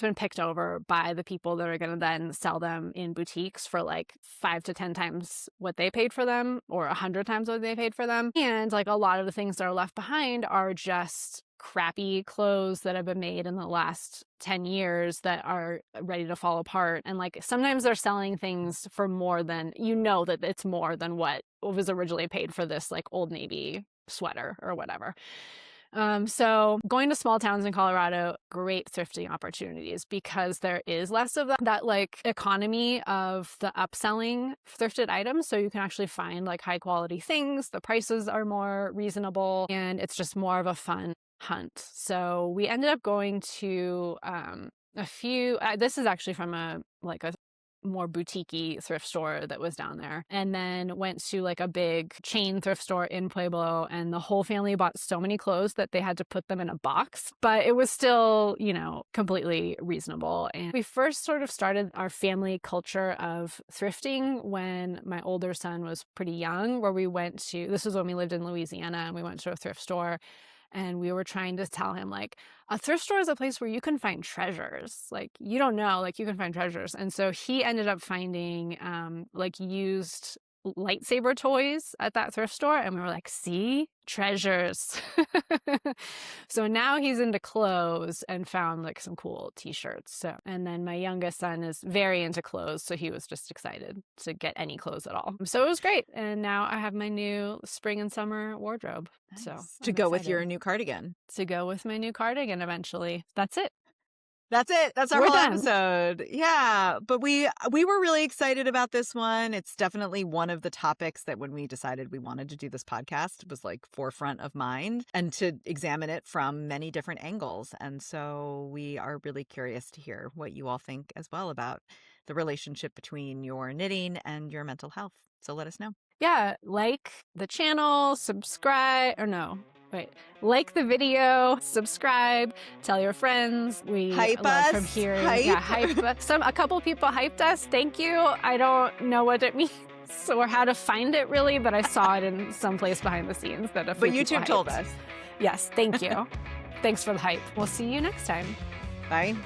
B: been picked over by the people that are going to then sell them in boutiques for like 5 to 10 times what they paid for them or 100 times what they paid for them. And like a lot of the things that are left behind are just crappy clothes that have been made in the last 10 years that are ready to fall apart. And like sometimes they're selling things for more than, that it's more than what was originally paid for this like Old Navy sweater or whatever. So going to small towns in Colorado, great thrifting opportunities because there is less of that like economy of the upselling thrifted items. So you can actually find like high quality things. The prices are more reasonable and it's just more of a fun hunt. So we ended up going to a few, this is actually from a more boutique-y thrift store that was down there, and then went to like a big chain thrift store in Pueblo, and the whole family bought so many clothes that they had to put them in a box, but it was still, completely reasonable. And we first sort of started our family culture of thrifting when my older son was pretty young, where this was when we lived in Louisiana, and we went to a thrift store. And we were trying to tell him, like, a thrift store is a place where you can find treasures. Like, you don't know, like, you can find treasures. And so he ended up finding, used lightsaber toys at that thrift store. And we were like, see? Treasures. So now he's into clothes and found, like, some cool t-shirts. And then my youngest son is very into clothes. So he was just excited to get any clothes at all. So it was great. And now I have my new spring and summer wardrobe.
A: Nice.
B: So
A: to go with your new cardigan.
B: To go with my new cardigan eventually. That's it.
A: That's it. That's our
B: We're
A: whole
B: done.
A: episode. Yeah. But we were really excited about this one. It's definitely one of the topics that when we decided we wanted to do this podcast was like forefront of mind and to examine it from many different angles. And so we are really curious to hear what you all think as well about the relationship between your knitting and your mental health. So let us know.
B: Yeah. Like the channel, like the video, subscribe, tell your friends. We
A: Hype
B: love
A: us.
B: from here.
A: Hype.
B: Yeah, hype. A couple people hyped us. Thank you. I don't know what it means or how to find it really, but I saw it in some place behind the scenes that a few
A: But YouTube
B: people
A: told
B: hyped.
A: us.
B: Yes, thank you. Thanks for the hype. We'll see you next time.
A: Bye.